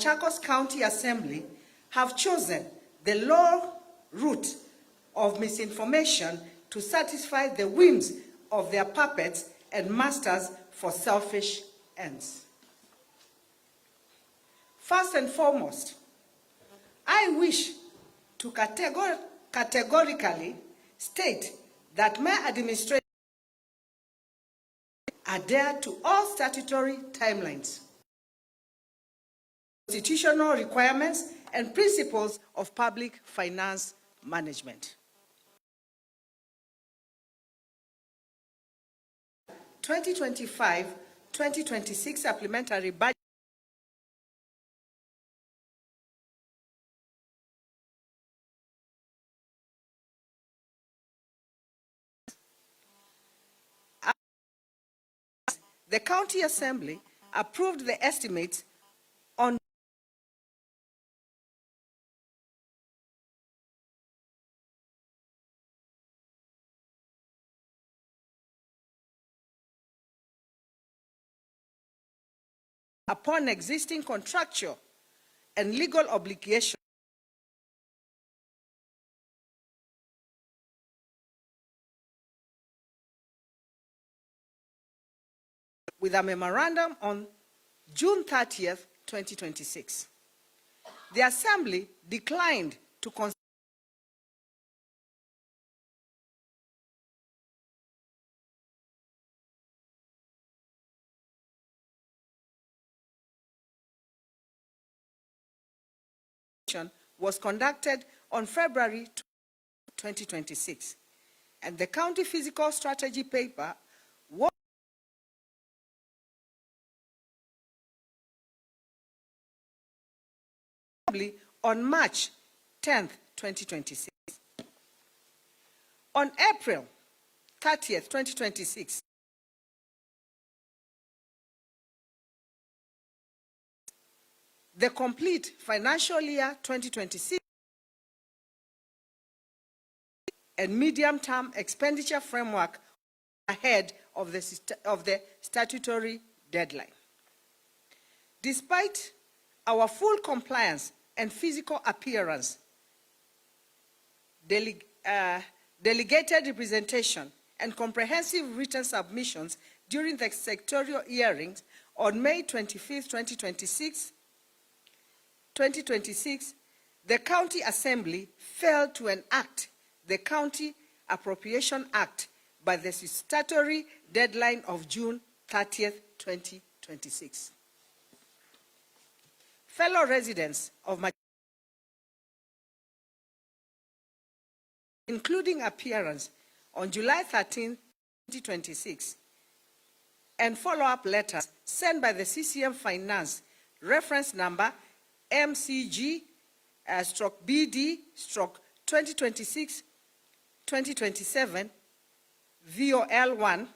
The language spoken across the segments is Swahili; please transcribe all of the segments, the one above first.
Machakos County Assembly have chosen the low route of misinformation to satisfy the whims of their puppets and masters for selfish ends. First and foremost, I wish to categorically state that my administration adhere to all statutory timelines, constitutional requirements, and principles of public finance management. 2025-2026 supplementary budget the County Assembly approved the estimates on upon existing contractual and legal obligations with a memorandum on June 30th, 2026. The Assembly declined to consider was conducted on February 2026, and the county physical strategy paper was on March 10th, 2026. On April 30th, 2026, the complete financial year 2026 and medium-term expenditure framework ahead of the statutory deadline. Despite our full compliance and physical appearance, delegated representation, and comprehensive written submissions during the sectorial hearings on May 25th, 2026, the County Assembly failed to enact the County Appropriation Act by the statutory deadline of June 30th, 2026. Fellow residents of Machakos, including appearance on July 13, 2026, and follow-up letters sent by the CCM Finance, reference number MCG/BD/2026-2027, VOL1,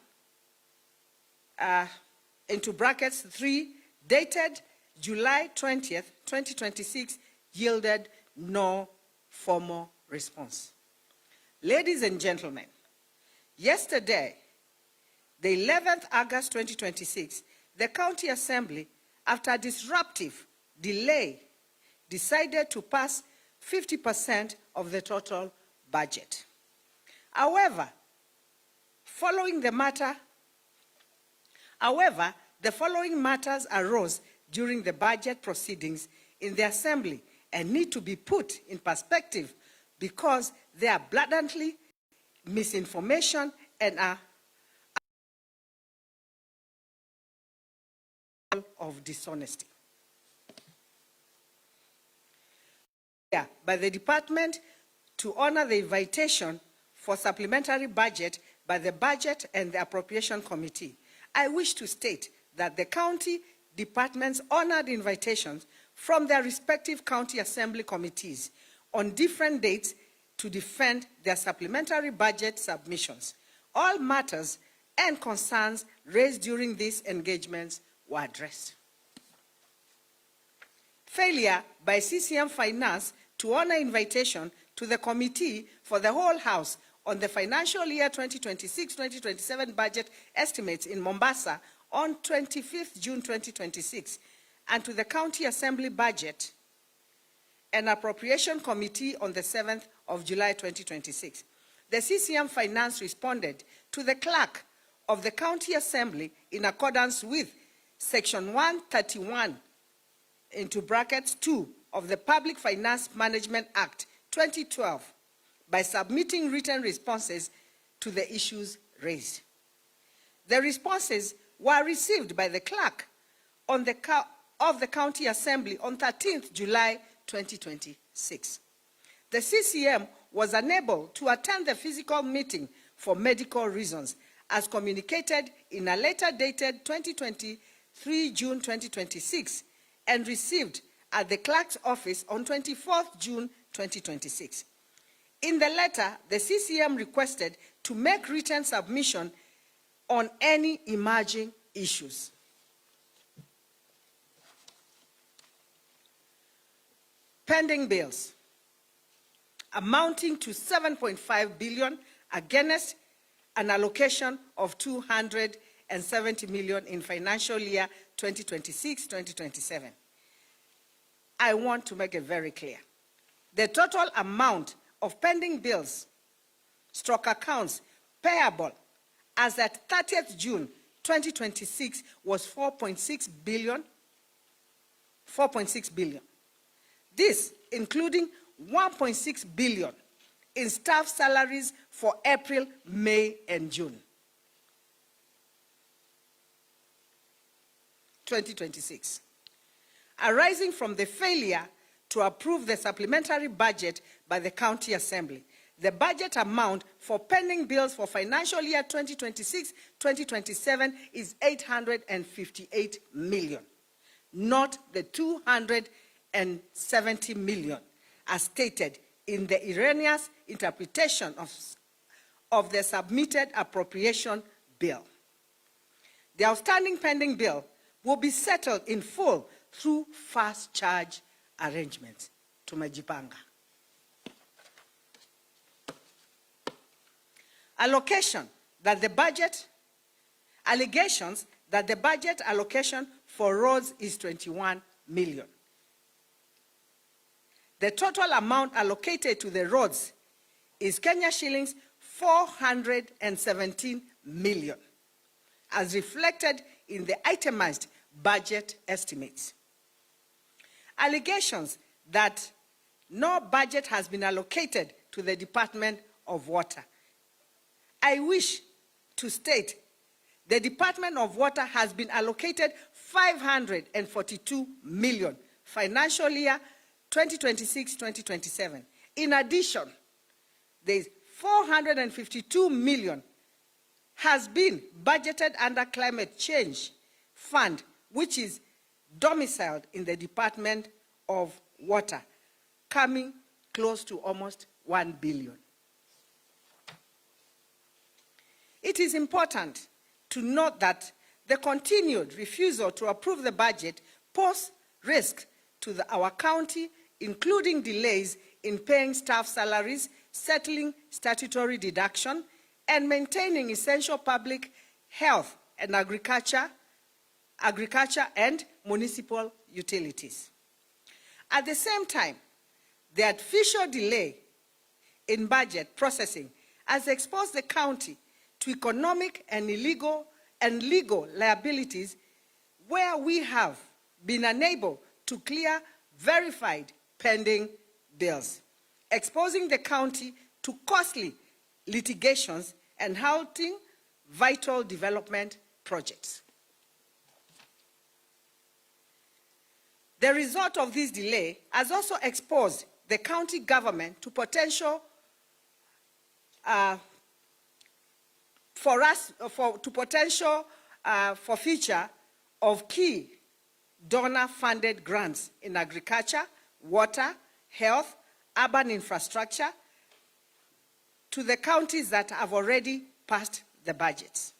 into brackets 3, dated July 20th, 2026, yielded no formal response. Ladies and gentlemen, yesterday, the 11th August 2026, the County Assembly, after a disruptive delay, decided to pass 50% of the total budget. However, the following matters arose during the budget proceedings in the Assembly and need to be put in perspective because they are blatantly misinformation and are of dishonesty. By the department to honor the invitation for supplementary budget by the Budget and the Appropriation Committee, I wish to state that the county departments honored invitations from their respective county assembly committees on different dates to defend their supplementary budget submissions. All matters and concerns raised during these engagements were addressed. Failure by CCM Finance to honor invitation to the Committee for the Whole House on the financial year 2026-2027 budget estimates in Mombasa on 25th June 2026 and to the County Assembly Budget and Appropriation Committee on the 7th of July 2026. The CCM Finance responded to the clerk of the County Assembly in accordance with Section 131 into brackets 2 of the Public Finance Management Act 2012 by submitting written responses to the issues raised. The responses were received by the clerk of the County Assembly on 13th July 2026. The CCM was unable to attend the physical meeting for medical reasons, as communicated in a letter dated 2023 June 2026 and received at the clerk's office on 24th June 2026. In the letter, the CCM requested to make written submission on any emerging issues. Pending bills amounting to 7.5 billion against an allocation of 270 million in financial year 2026-2027. I want to make it very clear. The total amount of pending bills / accounts payable as at 30th June 2026 was 4.6 billion. This including 1.6 billion in staff salaries for April, May, and June 2026, arising from the failure to approve the supplementary budget by the County Assembly. The budget amount for pending bills for financial year 2026-2027 is 858 million, not the 270 million as stated in the erroneous interpretation of the submitted appropriation bill. The outstanding pending bill will be settled in full through fast charge arrangements. Tumejipanga. Allegations that the budget allocation for roads is 21 million. The total amount allocated to the roads is Kenya shillings 417 million, as reflected in the itemized budget estimates. Allegations that no budget has been allocated to the Department of Water. I wish to state the Department of Water has been allocated 542 million financial year 2026-2027. In addition, there is 452 million has been budgeted under Climate Change Fund, which is domiciled in the Department of Water, coming close to almost 1 billion. It is important to note that the continued refusal to approve the budget poses risk to our county, including delays in paying staff salaries, settling statutory deduction, and maintaining essential public health and agriculture and municipal utilities. At the same time, the artificial delay in budget processing has exposed the county to economic and legal liabilities where we have been unable to clear verified pending bills, exposing the county to costly litigations and halting vital development projects. The result of this delay has also exposed the county government to potential forfeiture of key donor-funded grants in agriculture, water, health, urban infrastructure to the counties that have already passed the budgets.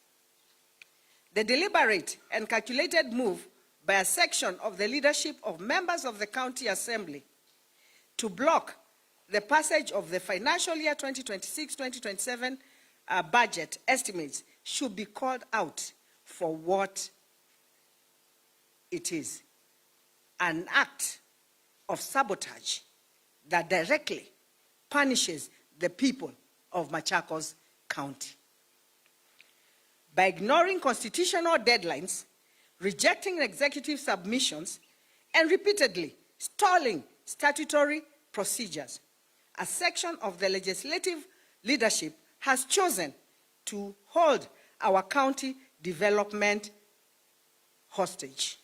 The deliberate and calculated move by a section of the leadership of members of the County Assembly to block the passage of the financial year 2026-2027 budget estimates should be called out for what it is. an act of sabotage that directly punishes the people of Machakos County. By ignoring constitutional deadlines, rejecting executive submissions, and repeatedly stalling statutory procedures, a section of the legislative leadership has chosen to hold our county development hostage.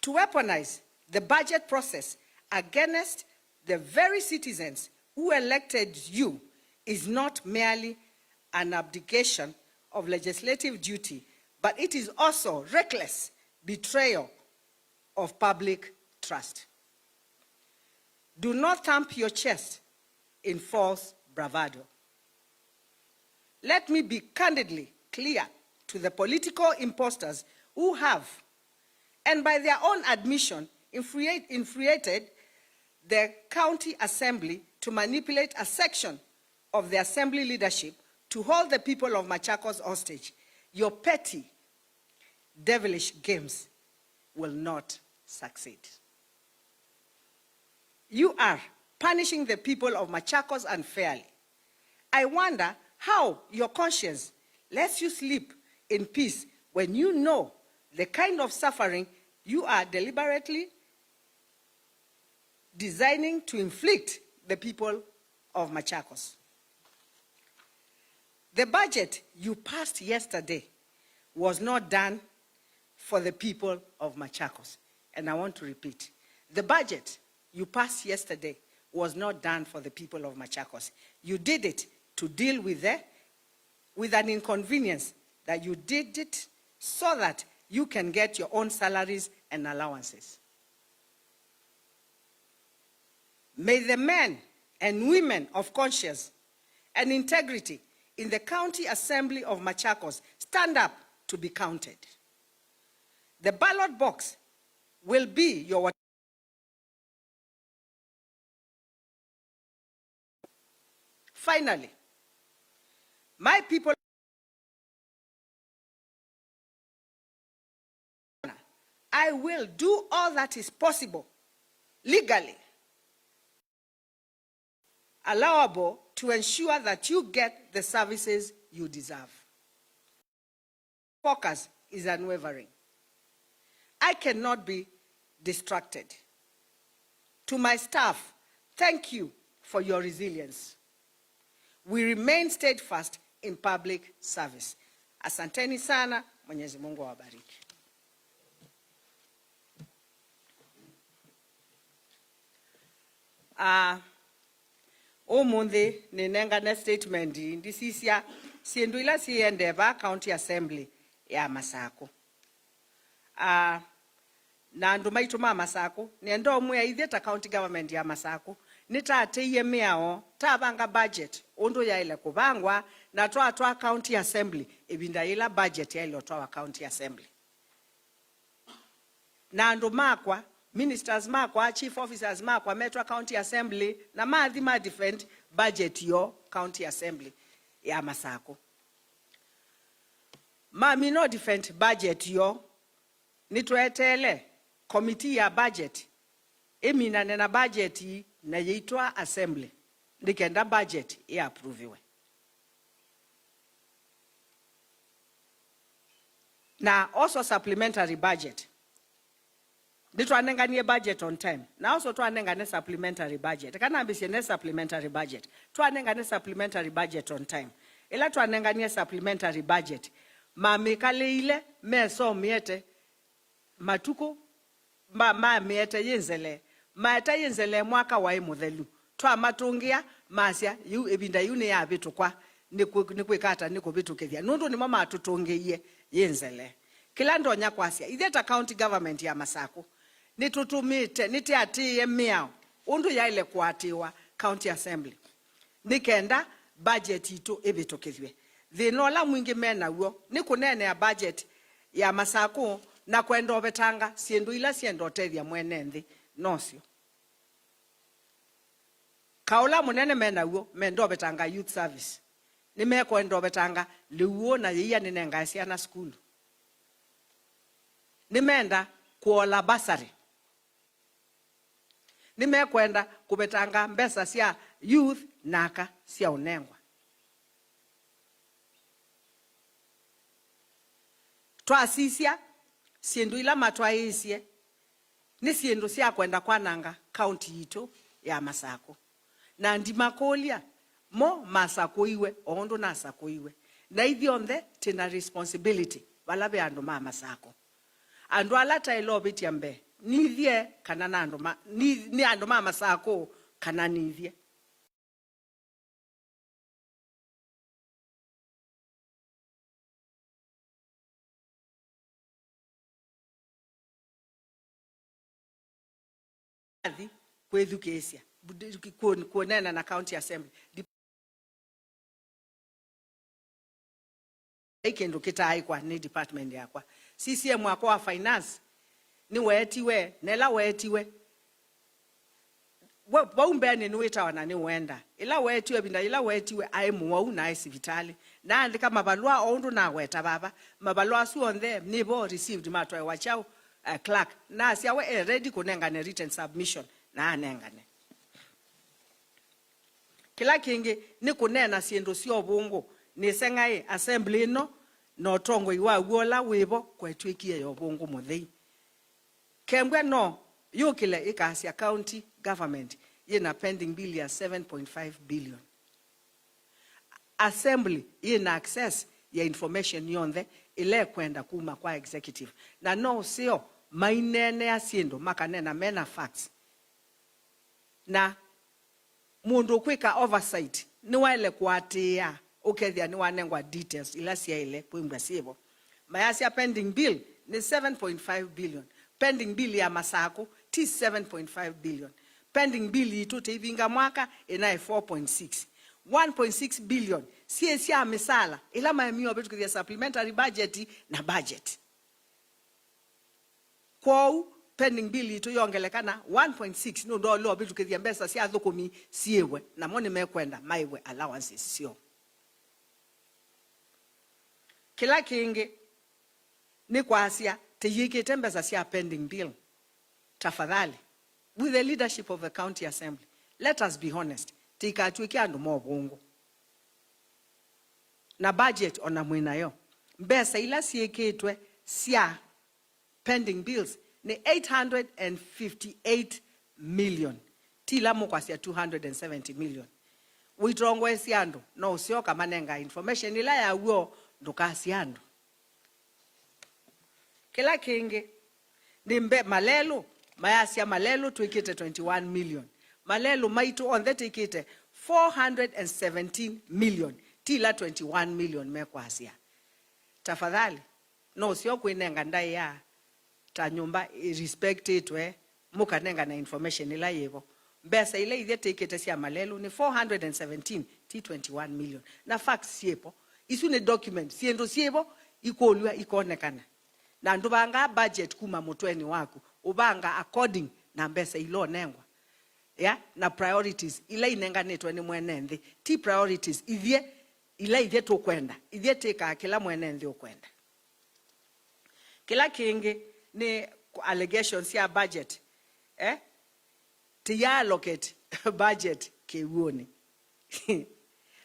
To weaponize the budget process against the very citizens who elected you is not merely an abdication of legislative duty, but it is also reckless betrayal of public trust. Do not thump your chest in false bravado. Let me be candidly clear to the political imposters who have, and by their own admission, infuriated the county assembly to manipulate a section of the assembly leadership to hold the people of Machakos hostage. Your petty, devilish games will not succeed. You are punishing the people of Machakos unfairly. I wonder how your conscience lets you sleep in peace when you know the kind of suffering you are deliberately designing to inflict the people of Machakos. The budget you passed yesterday was not done for the people of Machakos. And I want to repeat, the budget you passed yesterday was not done for the people of Machakos. You did it to deal with an inconvenience, that you did it so that you can get your own salaries and allowances. May the men and women of conscience and integrity in the County Assembly of Machakos stand up to be counted. The ballot box will be your... Finally, my people, I will do all that is possible, legally, allowable, to ensure that you get the services you deserve. Focus is unwavering. I cannot be distracted. To my staff, thank you for your resilience. We remain steadfast in public service. Asanteni sana, Mwenyezi Mungu awabariki. Umundi ninengane statement ndisisia sienduila siendeva County Assembly ya Masako. Na ndumaituma Masako niendo muya itheta county government ya Masako nitateiye miao tabanga budget undu ya ile kubangwa na twa County Assembly ibinda ila budget ya ile twa County Assembly. Na ndumakwa ministers makwa, chief officers makwa, Metro County Assembly, na ma defend budget yo County Assembly ya Masako. Mi no defend budget yo, nitwetele committee ya budget. Emina nena budget na yitwa Assembly. Nikenda budget ya approviwe. Na also supplementary budget. Nitwanenganie budget on time. Na also twanengane supplementary budget. Kana ambisiene supplementary budget. Twanengane supplementary budget on time. Ila twanenganie supplementary budget. Mamekale ile meso miete matuko ma miete yenzele. Maeta yenzele mwaka wa imuthelu. Twa matungia masya yu ebinda yune ya bitu kwa nikwekata niko bitu kethia. Nundu ni mama atutungiye yenzele. Kila ndonya kwasya. Itheta county government ya Masako. Nitutumite, nitiatie miao. Undu ya ile kuatiwa County Assembly. Nikenda budget ito ebeto kithwe. Thinola mwingi mena uo. Nikunene ya budget ya Masako na kwendo betanga. Siendu ila siendo tethia mwenendi. Nosio. Kaula munene mena uo. Mendo betanga youth service. Nime kwendo betanga. Liuo na yia ninenga siana school. nimenda kuola basari, nimekwenda kubetanga mbesa cia youth naka cia unengwa. Twasisia siendu ila matwaisie ni siendu cia kwenda kwananga county itu ya Masako na ndimakolia mo Masako iwe ondo na Masako iwe na ithionthe tina responsibility balabe andu ma Masako andu alata ilobiti ambe nithie kana nandu ma ni andu ma Masako kana nithie. Kwethukesia kuonana na county assembly ikendo kitai kwa ni department yakwa CCM wako wa finance ni wetiwe nela wetiwe waumbene ni wetawa na ni wenda ila wetiwe binda ila wetiwe aimu au na hospitali na andika mabalwa ondo na weta baba mabalwa su on them nibo received matwa wachao clerk na siawe ready kunenga ne written submission na anengane. Kila kingi ni kunena siendo sio bungu ni sengai assembly no tongo iwa wola webo kwetwikie yo bungu muthei kembwe no yukile ikasia county government yina pending bill ya 7.5 billion. Assembly yina access ya information yonde ile kwenda kuma kwa executive na no sio mainene asiendo makanena mena facts na mundu kwika oversight ni wale kwatia ukethia ni wanengwa details ila sia ile pwimbwa sibo mayasi pending bill ni 7.5 billion pending bill ya Masako ti 7.5 billion pending bill itu tevinga mwaka ina 4.6 1.6 billion sia misala ila maemio betu kwa supplementary budget na budget kwa pending bill itu yongelekana 1.6 no do lo betu kwa mbesa sia thukumi siewe na moni mekwenda maiwe allowances sio. Kila kingi ni kwasia teyikete mbesa sia pending bill tafadhali with the leadership of the county assembly let us be honest tikatwiki andu mobungu na budget ona mwina yo mbesa ila sieketwe sia pending bills ni 858 million tila mukwasia 270 million uitrongo siandu no usioka manenga information ila ya uo ndukasiandu. Kila kingi ni malelo mayasia malelo tuikite 21 million malelo maitu on that ikite 417 million tila 21 million mekwasia tafadhali no sio kuinenga ndai ya ta nyumba respected mukanenga na information ila yevo mbesa ile ithete ikite sia malelo ni 417 t 21 million na facts siepo isu ne document siendo siebo ikolwa ikonekana na ndubanga budget kuma mutweni wako ubanga according na mbesa ilo nengwa na priorities ila inenganetwa ni mwenende ti priorities ithie to kwenda ithie teka kila mwenende okwenda. Kila kingi ni allegations ya budget ti allocate budget kewoni.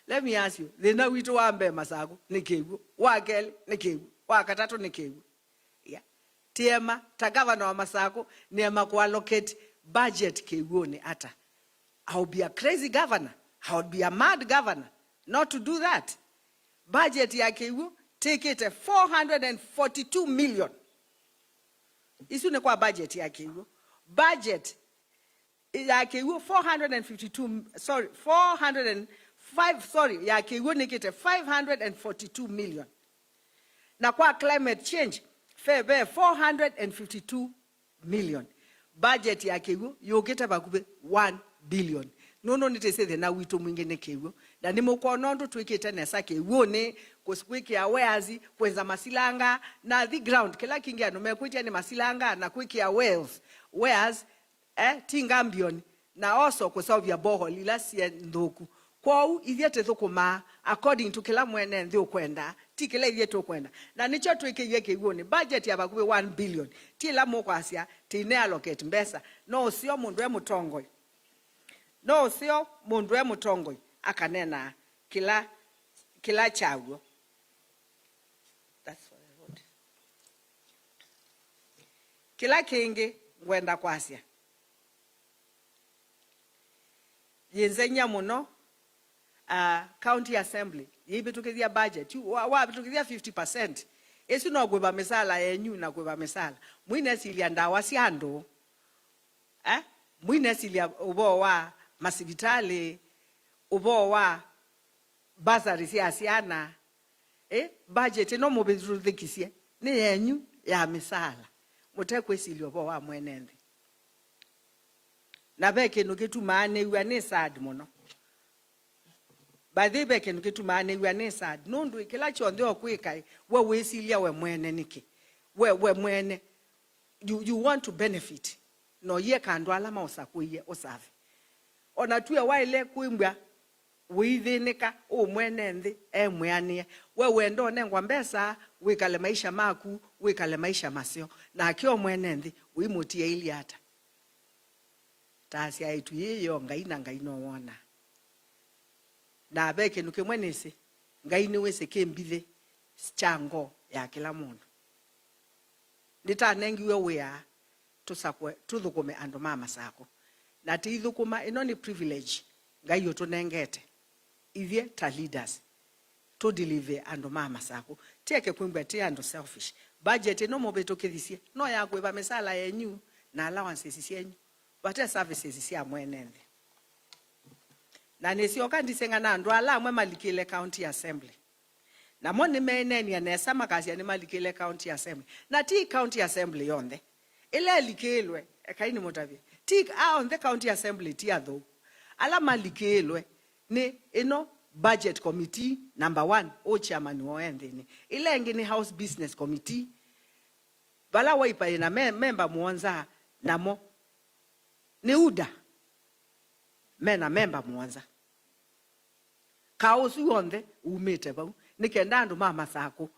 Let me ask you, they know we to ambe Masako ni kewu wakeli ni kewu wakatatu ni kewu tiema ta governor wa Masako niema ku allocate budget kewoni ata. I'll be a crazy governor, I'll be a mad governor not to do that. Budget ya kewu take it 442 million. Isu ne kwa budget ya kewu budget ya kewu 405 ya kewu nikite 542 million na kwa climate change febe 452 million budget ya kewu yoketa bakube 1 billion no nitese na wito mwingine kewu na nimukonondo twikite nesa kewu ne kuswiki ya wares kwenza masilanga na the ground kila kingi anomekutia ni masilanga na kwiki ya wells wares tingambion na also kusolve ya boho lila sie ndoku Kwa ithie tethukuma according to kila mwene nthi ukwenda ti kila ithie tukwenda na nicho twikiye kiguo ni budget ya bakuwe 1 billion ti la mukwasia ti ne allocate mbesa no sio mundu emutongoi akanena kila chaguo. That's what I wrote. Kila kingi ngwenda kwasia yenzenya muno county assembly yibitukithia budget wabitukithia 50%. Esi no gweba misala yenyu na gweba misala mwine silia ndawa cia andu mwine silia ubo wa masibitali ubo wa basari cia ciana budget no mubituthikisie ni yenyu ya misala mutekwesilia ubo wa mwenende na beke no gitumane iwa ni sad muno By the way, can get to man, we are sad. No, do it like on the quick. Where we see ya we niki. Where when you want to benefit. No ye can do alama osakuye osafi. On a 2 a while kuimbia we the nika o mwenendi mweanie. Where we ndo nengwambesa we kalemaisha maku we kalemaisha masio. Na akio mwenendi we mutia iliata. Tasi aitu yeyo ngaino wana. Na abeke nuke mwenese ngaine wese kembile chango ya kila mundu ndita nengiwe wea tusakwe tuthukume andu mama sako na tithukuma ino ni privilege ngaiyo tunengete ithie ta leaders to deliver andu mama sako teke kwimba ti andu selfish budget no mobetokithisie no ya kweba misala yenyu na allowances yenyu bate services cia mwenende na nesio kandisenga na ndo ala mwe malikile county assembly na moni meneni anesa makazi ya malikile county assembly na ti county assembly yonde ile likelwe ekaini motavi ti on the county assembly ti adho ala malikilwe ni ino budget committee number 1 o chairman woende ni ile ngini house business committee bala waipa ina member muonza namo ni uda mena member muonza kausu yonde umete bau nikenda andu mama sako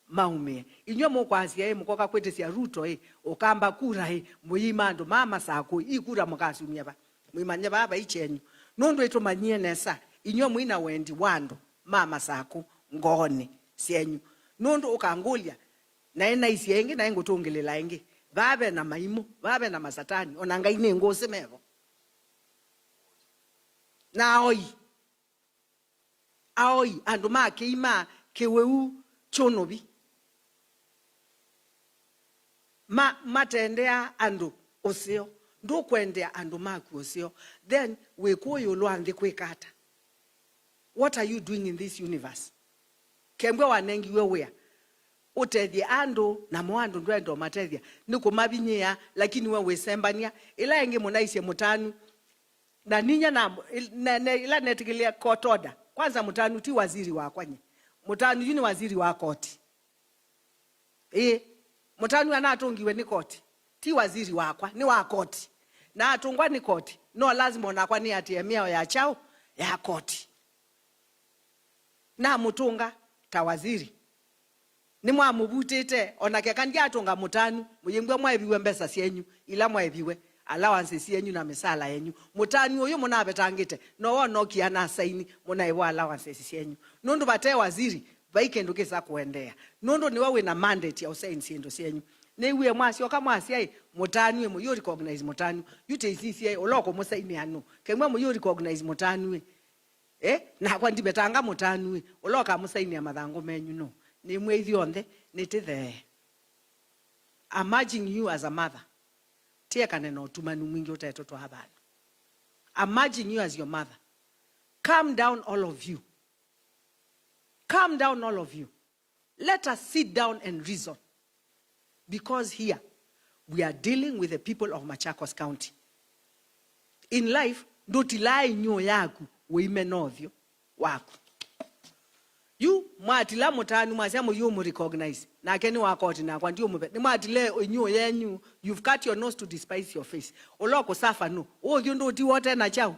maume inyo mukwasia mukoka kwetesia ruto okamba kura muyima andu mama sako ikura mukasumia ba muimanya baba ichenyu nondo etomanyie nesa inyo muina wendi wando mama sako ngone sienyu nondo ukangulia na ena isienge na ngotongelela enge babe na maimo babe na masatani onanga ine ngose mevo na Aoi andu make ima keweu chonobi matendea andu osio ndo kwendea andu maku osio then we koyo lwande kwekata. What are you doing in this universe? Kembwe wanengi wewea utethie andu na mwandu ndwendo matethia niko mabinyia lakini wewe sembania ila enge munaise mutanu na ninya na ila netikilia kotoda kwanza mutanu ti waziri wa kwanye mutanu yuni waziri wa koti mutanu anatongiwe ni koti ti waziri wakwa ni wa koti na atungwa ni koti no lazima onakwa ni atiemia ya chao ya koti na mutunga ta waziri ni mwamubutete onake kandi atonga mutanu muyengwe mwaebiwe mbesa sienyu ila mwaebiwe allowances yenyu na misala yenyu mutani oyo munabetangite no wono kiana saini munaiwa allowances yenyu nondo bate waziri baikendo kesa kuendea nondo ni wawe na mandate ya usaini siendo yenyu newe mwasi okamwasi ai mutani mu yo recognize mutani yute isisi ai oloko musaini anu kemwe mu yo recognize mutani na kwa ndibetanga mutani oloka musaini ya mathango menyu no ni mweithi onde nitithe. I'm urging you as a mother tieka neno utumani mwingi utatoto habari. I'm urging you as your mother. Calm down all of you. Calm down all of you. Let us sit down and reason. Because here we are dealing with the people of Machakos County. In life, ndotilai nyo yaku weimenovyo wako. You mwatila mutanu mwasemo you mu recognize na keni wakoti na kwa ndio mube ni mwatile onyo yenyu you've cut your nose to despise your face oloko safa no o ndo ti wote na chao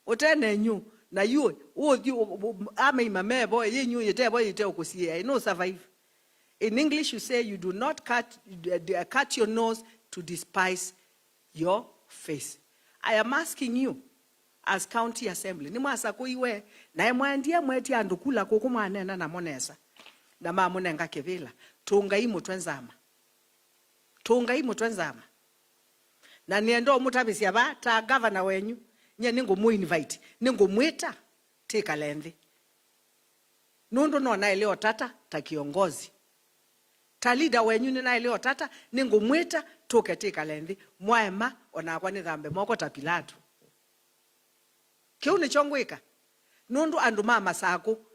otene nyu Na you ame imamebo yenyu yetebo yete okusie no survive. In English you say you do not cut your nose to despise your face. I am asking you as county assembly ni mwasa kuiwe na emwandia mweti andukula kukumanena na monesa na mamunenga kebila tunga imutwenzama na niendo mutabisia ba ta governor wenyu nye ningumu invite ningumwita tika lendi nundu no na ileo tata ta kiongozi ta leader wenyu ni na ileo tata ningumwita tuke tika lendi mwaema onakwa ni thambe moko ta Pilato kiu ni chongwika nundu andu mama saku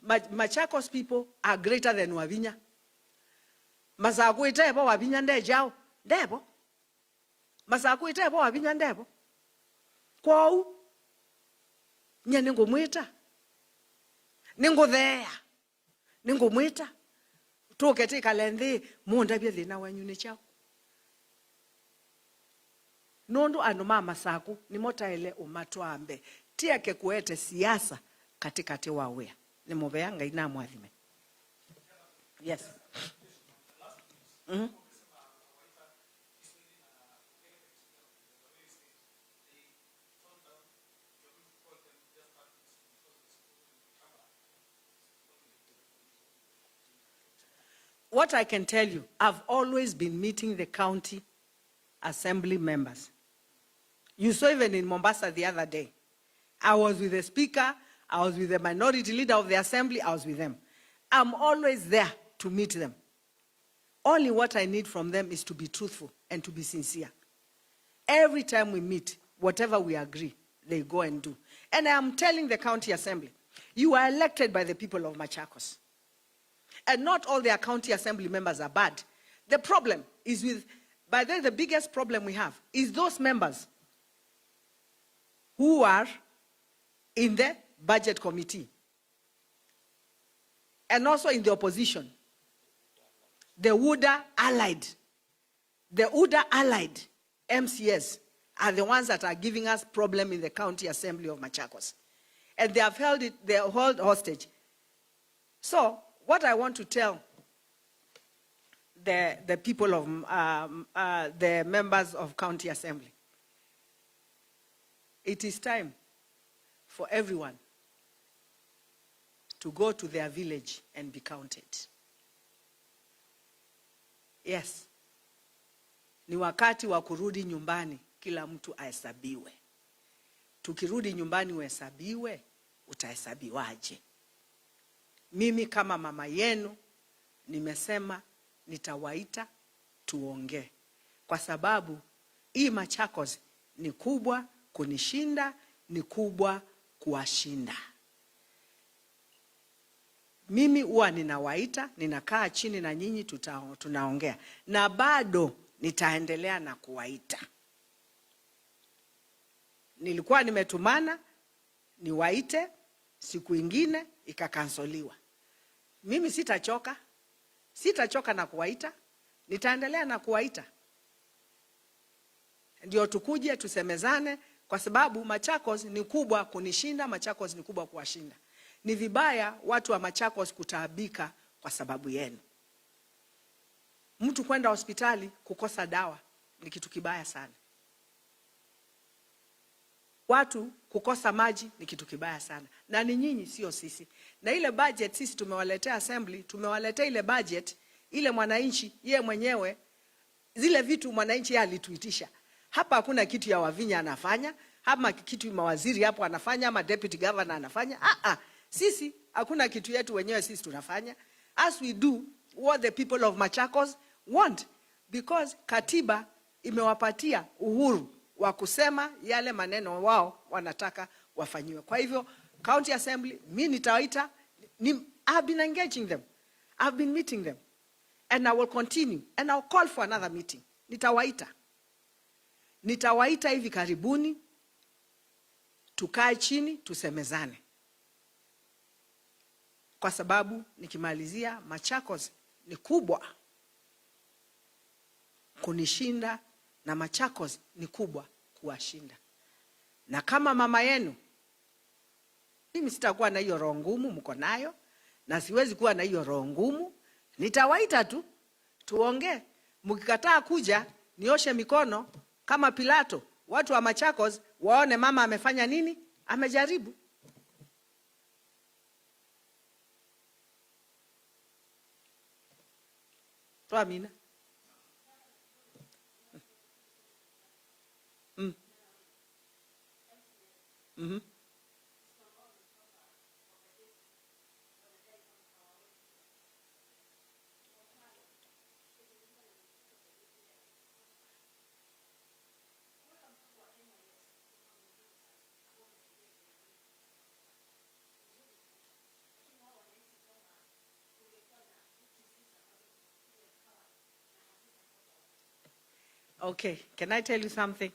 Machakos people are greater than Wavinya. Masaku itebo Wavinya ndejao ndebo masaku itebo Wavinya ndebo kwau nye ningumwita ninguthea ningumwita tuke tika lendi munda bya thina wenyu ni chao nundu andu mama saku ni motaele umatwambe tiake kuete siasa katikati wawea ni mubea ngai na mwathime. Yes. What I can tell you, I've always been meeting the county assembly members. You saw even in Mombasa the other day. I was with the speaker, I was with the minority leader of the assembly, I was with them. I'm always there to meet them. Only what I need from them is to be truthful and to be sincere. Every time we meet, whatever we agree, they go and do. And I'm telling the county assembly, you are elected by the people of Machakos. And not all their county assembly members are bad. The problem is with, by then the biggest problem we have is those members who are in the budget committee and also in the opposition. The UDA allied MCS are the ones that are giving us problem in the county assembly of Machakos. And they have held hostage. So, what I want to tell the people of, the members of county assembly, it is time for everyone to go to their village and be counted. Yes. Ni wakati wa kurudi nyumbani, kila mtu ahesabiwe. Tukirudi nyumbani uhesabiwe, utahesabiwaje? Mimi kama mama yenu nimesema nitawaita tuongee. Kwa sababu hii Machakos ni kubwa kunishinda, ni kubwa kuwashinda. Mimi huwa ninawaita, ninakaa chini na nyinyi tunaongea. Na bado nitaendelea na kuwaita. Nilikuwa nimetumana niwaite, siku ingine ikakansoliwa. Mimi sitachoka na kuwaita, nitaendelea na kuwaita. Ndio tukuje tusemezane, kwa sababu Machakos ni kubwa kunishinda, Machakos ni kubwa kuwashinda. Ni vibaya watu wa Machakos kutaabika kwa sababu yenu. Mtu kwenda hospitali kukosa dawa ni kitu kibaya sana. Watu kukosa maji ni kitu kibaya sana. Na ni nyinyi, sio sisi. Na ile budget sisi tumewaletea assembly, tumewaletea ile budget, ile mwananchi yeye mwenyewe, zile vitu mwananchi yeye alituitisha. Hapa hakuna kitu ya Wavinya anafanya, hapa kitu mawaziri hapo anafanya, ama deputy governor anafanya. Sisi hakuna kitu yetu wenyewe sisi tunafanya. As we do what the people of Machakos want, because katiba imewapatia uhuru wa kusema yale maneno wao wanataka wafanyiwe. Kwa hivyo county assembly, mimi nitawaita, I've been engaging them, I've been meeting them, and I will continue, and I'll call for another meeting. Nitawaita hivi karibuni, tukae chini tusemezane. Kwa sababu nikimalizia, Machakos ni kubwa kunishinda, na Machakos ni kubwa kuwashinda. Na kama mama yenu, mimi sitakuwa na hiyo roho ngumu mko nayo, na siwezi kuwa na hiyo roho ngumu. Nitawaita tu tuongee. Mkikataa kuja, nioshe mikono kama Pilato. Watu wa Machakos waone mama amefanya nini? Amejaribu. Toa Amina. Okay, can I tell you something?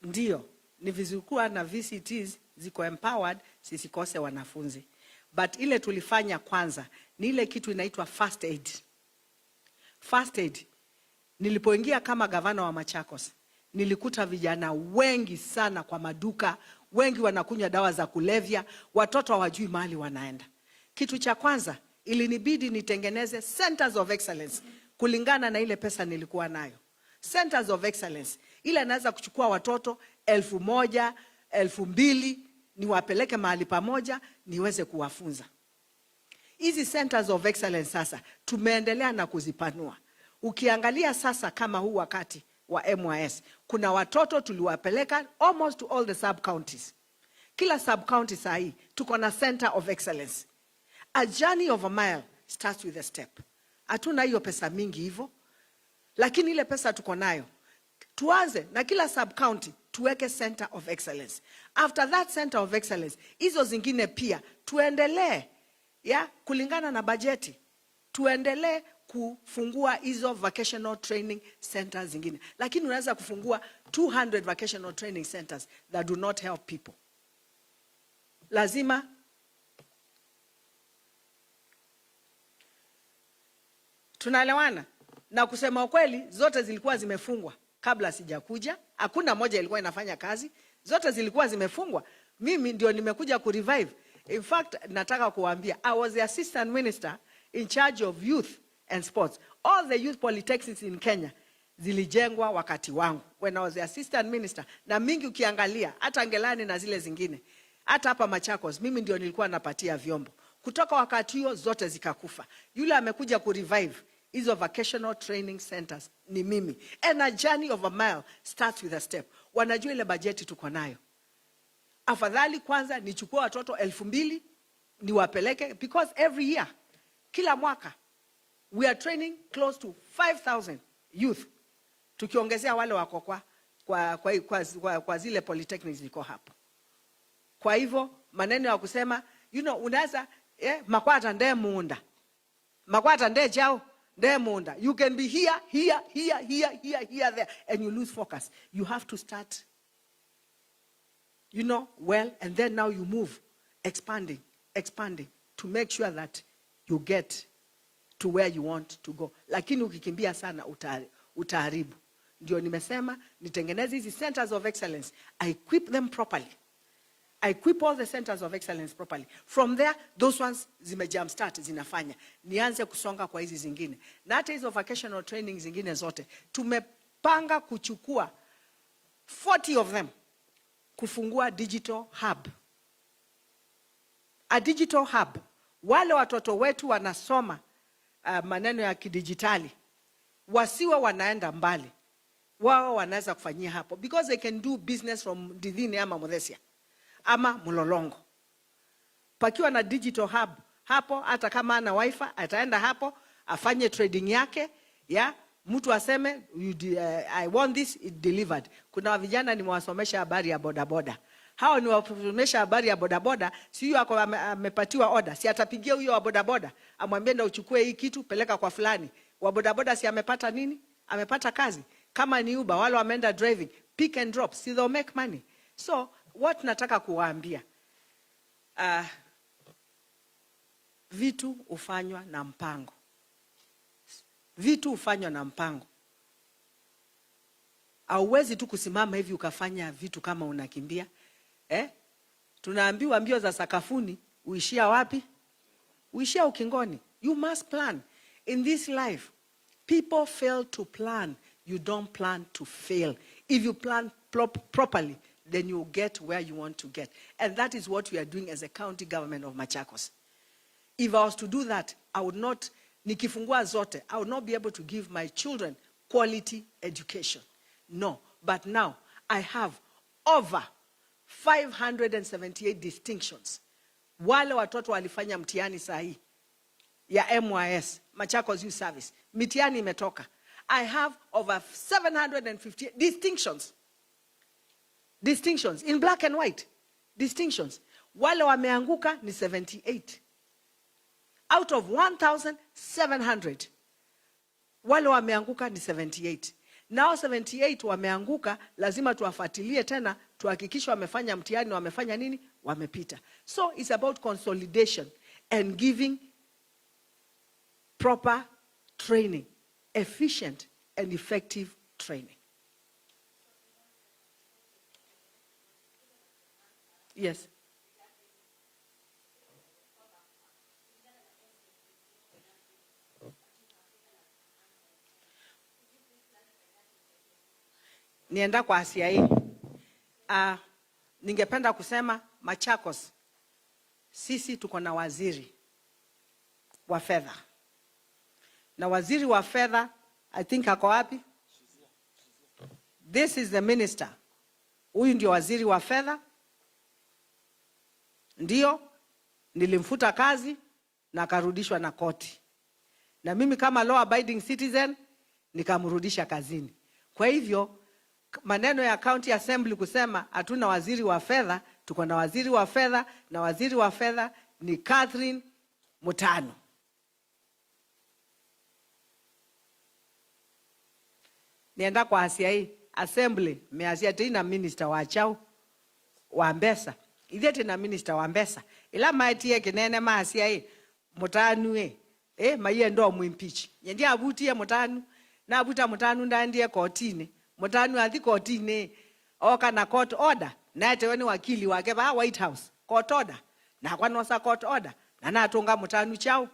Ndio, ni vizuri kuwa na VCTs ziko empowered, sisikose wanafunzi. But ile tulifanya kwanza, ni ile kitu inaitwa first aid. First aid, nilipoingia kama gavana wa Machakos, nilikuta vijana wengi sana kwa maduka, wengi wanakunywa dawa za kulevya, watoto hawajui mahali wanaenda. Kitu cha kwanza, ilinibidi nitengeneze centers of excellence, kulingana na ile pesa nilikuwa nayo. Centers of excellence, ile naweza kuchukua watoto 1,000, 2,000, niwapeleke mahali pamoja, niweze kuwafunza. Hizi centers of excellence sasa, tumeendelea na kuzipanua. Ukiangalia sasa kama huu wakati wa MYS, kuna watoto tuliwapeleka almost to all the sub-counties. Kila sub-county sahi, tuko na center of excellence. A journey of a mile starts with a step. Hatuna hiyo pesa mingi hivyo, lakini ile pesa tuko nayo. Tuanze na kila sub-county, tuweke center of excellence. After that center of excellence, hizo zingine pia, tuendelee, kulingana na bajeti, tuendelee kufungua hizo vocational training centers zingine. Lakini unaweza kufungua 200 vocational training centers that do not help people. Lazima tunaelewana. Na kusema ukweli, zote zilikuwa zimefungwa kabla sijakuja. Hakuna moja ilikuwa inafanya kazi. Zote zilikuwa zimefungwa. Mimi ndio nimekuja kurevive. In fact, nataka kuambia, I was the assistant minister in charge of youth and sports. All the youth polytechnics in Kenya zilijengwa wakati wangu, when I was the assistant minister. Na mingi ukiangalia, hata Ngelani na zile zingine, hata hapa Machakos, mimi ndio nilikuwa napatia vyombo. Kutoka wakati hiyo zote zikakufa. Yule amekuja kurevive hizo vocational training centers ni mimi. And a journey of a mile starts with a step. Wanajua ile bajeti tuko nayo. Afadhali kwanza nichukue watoto 2,000 niwapeleke, because every year, kila mwaka, we are training close to 5,000 youth. Tukiongezea wale wako kwa zile polytechnics ziko hapo. Kwa hivyo maneno ya kusema, unaweza makwata nde muunda. Makwata nde jao. Demunda. You can be here, there, and you lose focus. You have to start, well, and then now you move, expanding, to make sure that you get to where you want to go. Lakini ukikimbia sana utaharibu. Ndio nimesema, nitengeneze hizi centers of excellence. I equip them properly. I equip all the centers of excellence properly. From there, those ones zime start zinafanya. Nianze kusonga kwa hizi zingine. Na hata hizo vocational training zingine zote, tumepanga kuchukua 40 of them, kufungua digital hub. A digital hub. Wale watoto wetu wanasoma maneno ya kidijitali, wasiwe wanaenda mbali. Wao wanaweza kufanyia hapo. Because they can do business from Ndeti ama Muthesia ama Mulolongo. Pakiwa na digital hub hapo, hata kama ana wifi, ataenda hapo, afanye trading yake, mtu aseme, I want this, it delivered. Kuna vijana nimewasomesha habari ya bodaboda. Hao niwasomesha habari ya bodaboda, si huyo amepatiwa order, si atapigia huyo wa bodaboda, amwambie ndio uchukue hii kitu, peleka kwa fulani. Wa bodaboda si amepata nini? Amepata kazi. Kama ni Uber, wale wameenda driving, pick and drop, si they'll make money. So, what nataka kuwaambia, vitu hufanywa na mpango. Vitu hufanywa na mpango. Hauwezi tu kusimama hivi ukafanya vitu kama unakimbia. Tunaambiwa mbio za sakafuni uishia wapi? Uishia ukingoni. You must plan. In this life, people fail to plan. You don't plan to fail. If you plan properly, then you get where you want to get. And that is what we are doing as a county government of Machakos. If I was to do that, I would not, nikifungua zote, I would not be able to give my children quality education. No. But now, I have over 578 distinctions. Wale watoto walifanya mtihani sahi ya MYS, Machakos Youth Service. Mitihani imetoka. I have over 750 distinctions. Distinctions in black and white. Distinctions. Wale wameanguka ni 78. Out of 1,700. Wale wameanguka ni 78. Now 78 wameanguka, lazima tuwafuatilie tena, tuhakikishe wamefanya mtihani, wamefanya nini? Wamepita. So it's about consolidation and giving proper training, efficient and effective training. Yes. Nienda kwa asia hii. Ningependa kusema Machakos, sisi tuko na waziri wa fedha. Na waziri wa fedha, I think ako wapi? This is the minister. Huyu ndio waziri wa fedha. Ndio, nilimfuta kazi na akarudishwa na koti. Na mimi kama law abiding citizen, nikamrudisha kazini. Kwa hivyo, maneno ya county assembly kusema hatuna waziri wa fedha, tuko na waziri wa fedha, na waziri wa fedha ni Catherine Mutano. Nienda kwa asia hii, assembly meazia tena minister wa chao wa Mbesa. Idete na minister wa Mbesa. Ila maitie kinene maasia hii Mutanu maye ndo muimpeach. Yendi abutie Mutanu na abuta Mutanu ndandie kotini. Mutanu athi kotini oka na court order. Na ate weni wakili wake ba White House. Court order. Na kwa nosa court order. Na natunga Mutanu chao.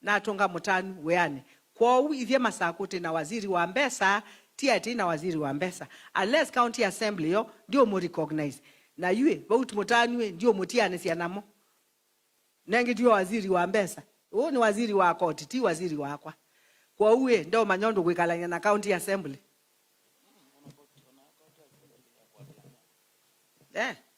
Na atunga Mutanu weane. Kwa hui ithie masakote na waziri wa Mbesa. Tia na waziri wa Mbesa. Unless county assembly yo ndio mo recognize. Na yue bout Mutanu ndio mutiane sianamo. Nengi ndio waziri wa Mbesa. Huo ni waziri wa court, ti waziri wakwa. Kwa uwe ndio manyondo kuikalanya na county assembly.